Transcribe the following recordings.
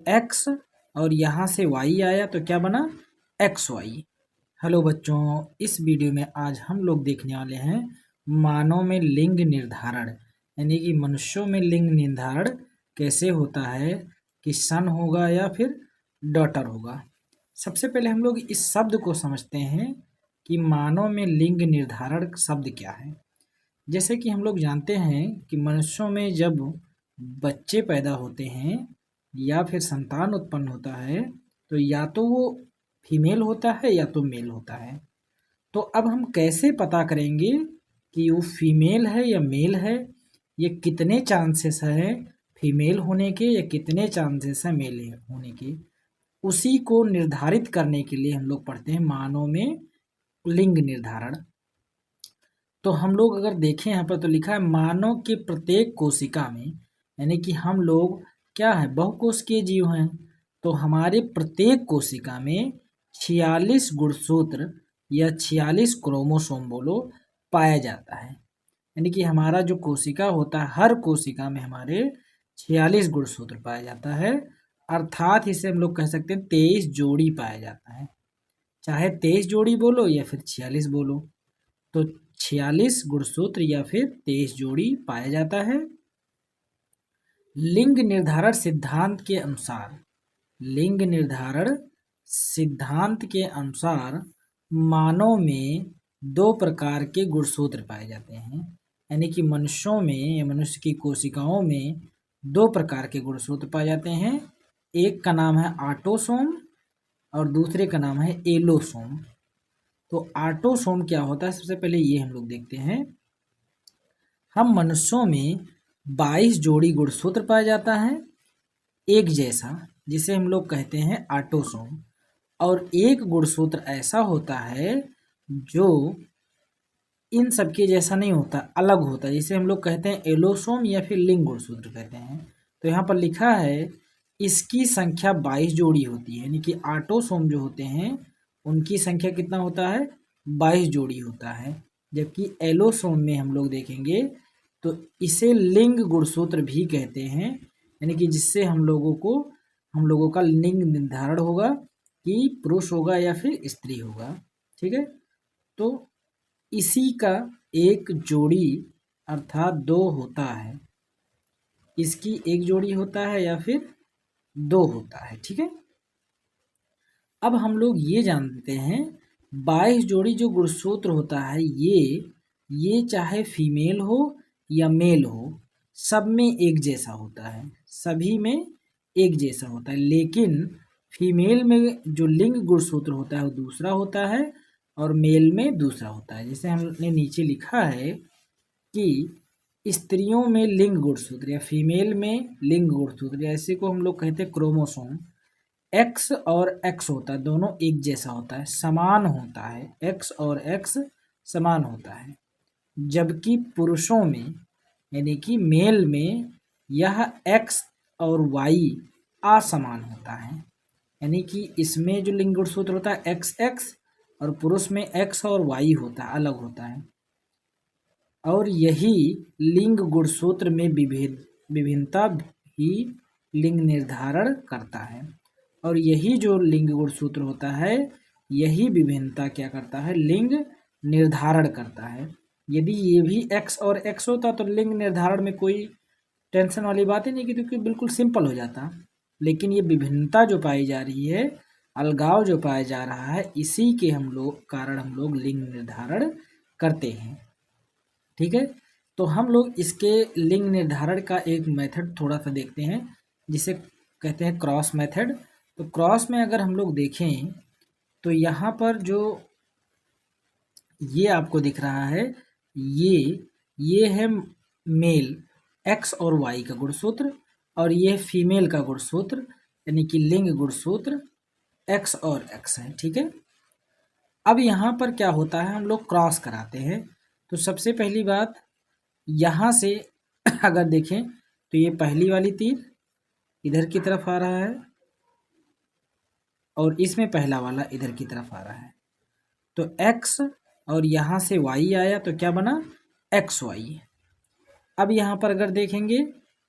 X और यहाँ से वाई आया तो क्या बना, एक्स वाई। हेलो बच्चों, इस वीडियो में आज हम लोग देखने वाले हैं मानव में लिंग निर्धारण, यानी कि मनुष्यों में लिंग निर्धारण कैसे होता है, कि सन होगा या फिर डॉटर होगा। सबसे पहले हम लोग इस शब्द को समझते हैं कि मानव में लिंग निर्धारण शब्द क्या है। जैसे कि हम लोग जानते हैं कि मनुष्यों में जब बच्चे पैदा होते हैं या फिर संतान उत्पन्न होता है तो या तो वो फीमेल होता है या तो मेल होता है। तो अब हम कैसे पता करेंगे कि वो फीमेल है या मेल है, ये कितने चांसेस है फीमेल होने के या कितने चांसेस है मेल होने के, उसी को निर्धारित करने के लिए हम लोग पढ़ते हैं मानव में लिंग निर्धारण। तो हम लोग अगर देखें यहाँ पर तो लिखा है मानव के प्रत्येक कोशिका में, यानी कि हम लोग क्या है, बहुकोशिकीय जीव हैं। तो हमारे प्रत्येक कोशिका में 46 गुणसूत्र या 46 क्रोमोसोम बोलो पाया जाता है। यानी कि हमारा जो कोशिका होता है, हर कोशिका में हमारे 46 गुणसूत्र पाया जाता है, अर्थात इसे हम लोग कह सकते हैं 23 जोड़ी पाया जाता है। चाहे 23 जोड़ी बोलो या फिर 46 बोलो, तो 46 गुणसूत्र या फिर 23 जोड़ी पाया जाता है। लिंग निर्धारण सिद्धांत के अनुसार, लिंग निर्धारण सिद्धांत के अनुसार मानव में 2 प्रकार के गुणसूत्र पाए जाते हैं। यानी कि मनुष्यों में या मनुष्य की कोशिकाओं में 2 प्रकार के गुणसूत्र पाए जाते हैं। एक का नाम है ऑटोसोम और दूसरे का नाम है एलोसोम। तो ऑटोसोम क्या होता है, सबसे पहले ये हम लोग देखते हैं। हम मनुष्यों में 22 जोड़ी गुणसूत्र पाया जाता है एक जैसा, जिसे हम लोग कहते हैं ऑटोसोम। और एक गुणसूत्र ऐसा होता है जो इन सबके जैसा नहीं होता, अलग होता है, जिसे हम लोग कहते हैं एलोसोम या फिर लिंग गुणसूत्र कहते हैं। तो यहाँ पर लिखा है इसकी संख्या 22 जोड़ी होती है, यानी कि ऑटोसोम जो होते हैं उनकी संख्या कितना होता है, 22 जोड़ी होता है। जबकि एलोसोम में हम लोग देखेंगे तो इसे लिंग गुणसूत्र भी कहते हैं, यानी कि जिससे हम लोगों का लिंग निर्धारण होगा कि पुरुष होगा या फिर स्त्री होगा। ठीक है, तो इसी का एक जोड़ी अर्थात 2 होता है, इसकी एक जोड़ी होता है या फिर 2 होता है। ठीक है, अब हम लोग ये जानते हैं 22 जोड़ी जो गुणसूत्र होता है ये चाहे फीमेल हो या मेल हो, सब में एक जैसा होता है, सभी में एक जैसा होता है। लेकिन फीमेल में जो लिंग गुणसूत्र होता है वो दूसरा होता है और मेल में दूसरा होता है। जैसे हमने नीचे लिखा है कि स्त्रियों में लिंग गुणसूत्र या फीमेल में लिंग गुणसूत्र, ऐसे को हम लोग कहते हैं क्रोमोसोम, एक्स और एक्स होता है, दोनों एक जैसा होता है, समान होता है, एक्स और एक्स समान होता है। जबकि पुरुषों में यानी कि मेल में यह एक्स और वाई असमान होता है, यानी कि इसमें जो लिंग गुणसूत्र होता है एक्स एक्स और पुरुष में एक्स और वाई होता है, अलग होता है। और यही लिंग गुणसूत्र में विभिन्नता ही लिंग निर्धारण करता है। और यही जो लिंग गुणसूत्र होता है, यही विभिन्नता क्या करता है, लिंग निर्धारण करता है। यदि ये भी एक्स और एक्स होता तो लिंग निर्धारण में कोई टेंशन वाली बात ही नहीं, क्योंकि बिल्कुल सिंपल हो जाता। लेकिन ये विभिन्नता जो पाई जा रही है, अलगाव जो पाया जा रहा है, इसी के कारण हम लोग लिंग निर्धारण करते हैं। ठीक है, तो हम लोग इसके लिंग निर्धारण का एक मेथड थोड़ा सा देखते हैं, जिसे कहते हैं क्रॉस मेथड। तो क्रॉस में अगर हम लोग देखें तो यहाँ पर जो ये आपको दिख रहा है, ये है मेल एक्स और वाई का गुणसूत्र, और ये फीमेल का गुणसूत्र यानी कि लिंग गुणसूत्र एक्स और एक्स है। ठीक है, अब यहाँ पर क्या होता है, हम लोग क्रॉस कराते हैं। तो सबसे पहली बात, यहाँ से अगर देखें तो ये पहली वाली तीर इधर की तरफ आ रहा है और इसमें पहला वाला इधर की तरफ आ रहा है। तो x और यहाँ से y आया तो क्या बना, एक्स वाई। अब यहाँ पर अगर देखेंगे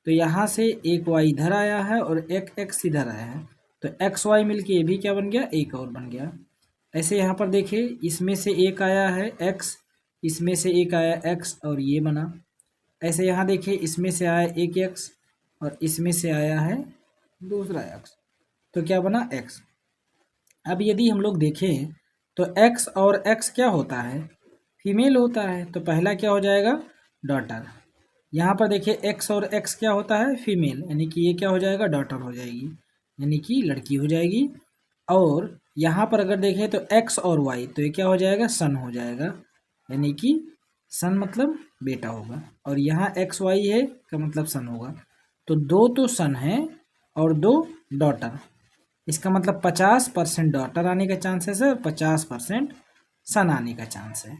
तो यहाँ से एक वाई इधर आया है और एक एक्स इधर आया है, तो एक्स वाई मिल के ये भी क्या बन गया, एक और बन गया। ऐसे यहाँ पर देखिए, इसमें से एक आया है एक्स, इसमें से एक आया एक्स और ये बना। ऐसे यहाँ देखिए, इसमें से आया एक एक्स और इसमें से आया है दूसरा एक्स, तो क्या बना, एक्स। अब यदि हम लोग देखें तो एक्स और एक्स क्या होता है, फीमेल होता है, तो पहला क्या हो जाएगा, डॉटर। यहाँ पर देखिए एक्स और एक्स क्या होता है, फीमेल, यानी कि ये क्या हो जाएगा, डॉटर हो जाएगी, यानी कि लड़की हो जाएगी। और यहाँ पर अगर देखें तो एक्स और वाई, तो ये क्या हो जाएगा, सन हो जाएगा, यानी कि सन मतलब बेटा होगा। और यहाँ एक्स वाई है का मतलब सन होगा, तो दो तो सन है और दो डॉटर। इसका मतलब 50% डॉटर आने का चांसेस है और 50% सन आने का चांस है।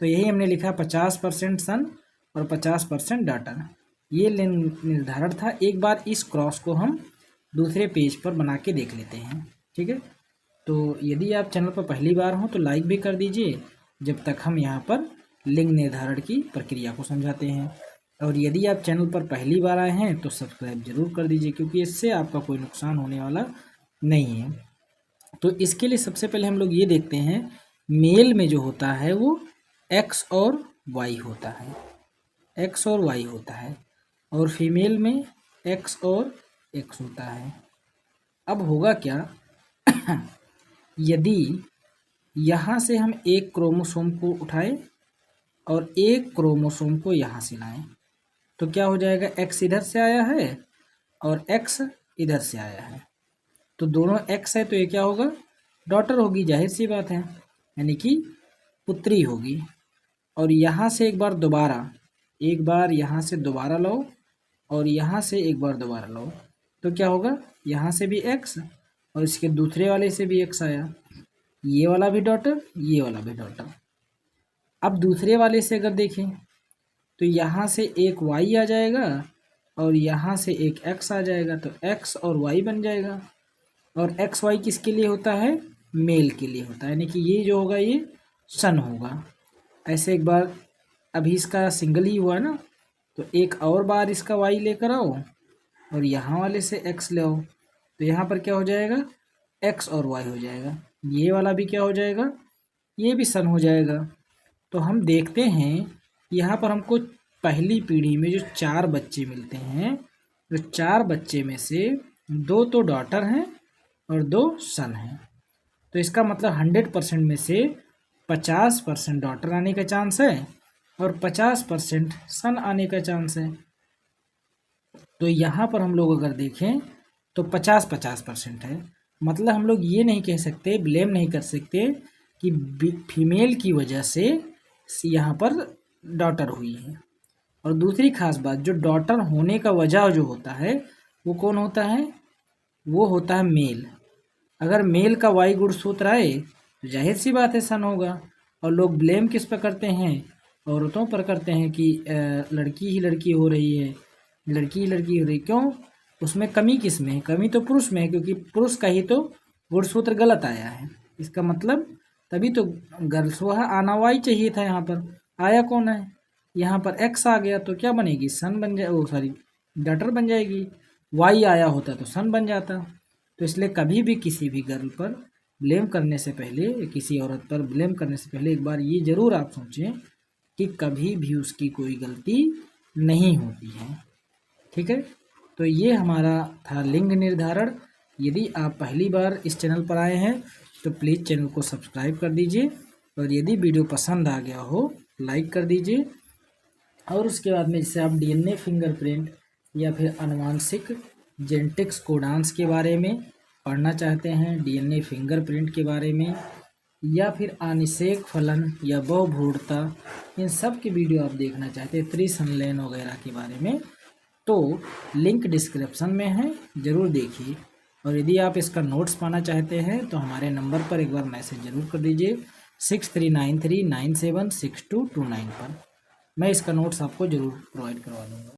तो यही हमने लिखा, 50% सन और 50% डॉटर। ये लिंग निर्धारण था। एक बार इस क्रॉस को हम दूसरे पेज पर बना के देख लेते हैं, ठीक है। तो यदि आप चैनल पर पहली बार हो तो लाइक भी कर दीजिए, जब तक हम यहाँ पर लिंग निर्धारण की प्रक्रिया को समझाते हैं। और यदि आप चैनल पर पहली बार आए हैं तो सब्सक्राइब जरूर कर दीजिए, क्योंकि इससे आपका कोई नुकसान होने वाला नहीं है। तो इसके लिए सबसे पहले हम लोग ये देखते हैं, मेल में जो होता है वो एक्स और वाई होता है, एक्स और वाई होता है, और फीमेल में एक्स और एक्स होता है। अब होगा क्या यदि यहाँ से हम एक क्रोमोसोम को उठाएं और एक क्रोमोसोम को यहाँ से लाएं, तो क्या हो जाएगा, एक्स इधर से आया है और एक्स इधर से आया है, तो दोनों एक्स है, तो ये क्या होगा, डॉटर होगी, जाहिर सी बात है, यानी कि पुत्री होगी। और यहाँ से एक बार यहाँ से दोबारा लो और यहाँ से एक बार दोबारा लो, तो क्या होगा, यहाँ से भी एक्स और इसके दूसरे वाले से भी एक्स आया, ये वाला भी डॉटर, ये वाला भी डॉटर। अब दूसरे वाले से अगर देखें तो यहाँ से एक वाई आ जाएगा और यहाँ से एक एक्स आ जाएगा, तो एक्स और वाई बन जाएगा। और एक्स वाई किसके लिए होता है, मेल के लिए होता है, यानी कि ये जो होगा ये सन होगा। ऐसे एक बार अभी इसका सिंगल ही हुआ ना, तो एक और बार इसका वाई लेकर आओ और यहाँ वाले से एक्स ले आओ, तो यहाँ पर क्या हो जाएगा, एक्स और वाई हो जाएगा। ये वाला भी क्या हो जाएगा, ये भी सन हो जाएगा। तो हम देखते हैं यहाँ पर हमको पहली पीढ़ी में जो 4 बच्चे मिलते हैं, तो 4 बच्चे में से 2 तो डॉटर हैं और 2 सन हैं। तो इसका मतलब 100% में से 50% डॉटर आने का चांस है और 50% सन आने का चांस है। तो यहाँ पर हम लोग अगर देखें तो 50-50% है। मतलब हम लोग ये नहीं कह सकते, ब्लेम नहीं कर सकते कि फीमेल की वजह से यहाँ पर डॉटर हुई है। और दूसरी खास बात, जो डॉटर होने का वजह जो होता है वो कौन होता है, वो होता है मेल। अगर मेल का वाई गुणसूत्र आए तो जाहिर सी बात है सन होगा। और लोग ब्लेम किस पर करते हैं, औरतों पर करते हैं कि लड़की ही लड़की हो रही है, लड़की ही लड़की हो रही। क्यों, उसमें कमी किस में है, कमी तो पुरुष में है, क्योंकि पुरुष का ही तो गुणसूत्र गलत आया है। इसका मतलब तभी तो गर्ल्स वह आना वाई चाहिए था, यहाँ पर आया कौन है, यहाँ पर एक्स आ गया, तो क्या बनेगी, सन बन जाए, वो सॉरी डॉटर बन जाएगी। वाई आया होता तो सन बन जाता। तो इसलिए कभी भी किसी भी गर्ल पर ब्लेम करने से पहले, किसी औरत पर ब्लेम करने से पहले एक बार ये ज़रूर आप सोचें कि कभी भी उसकी कोई गलती नहीं होती है, ठीक है। तो ये हमारा था लिंग निर्धारण। यदि आप पहली बार इस चैनल पर आए हैं तो प्लीज़ चैनल को सब्सक्राइब कर दीजिए, और यदि वीडियो पसंद आ गया हो लाइक कर दीजिए। और उसके बाद में जैसे आप डीएनए फिंगरप्रिंट या फिर आनुवांशिक जेनेटिक्स कोडांस के बारे में पढ़ना चाहते हैं, डीएनए फिंगरप्रिंट के बारे में, या फिर आनिषेक फलन या बहुभ्रूणता, इन सब की वीडियो आप देखना चाहते हैं, त्रिसंलयन वगैरह के बारे में, तो लिंक डिस्क्रिप्शन में है, ज़रूर देखिए। और यदि आप इसका नोट्स पाना चाहते हैं तो हमारे नंबर पर एक बार मैसेज ज़रूर कर दीजिए 6393976229 पर। मैं इसका नोट्स आपको ज़रूर प्रोवाइड करवा दूँगा।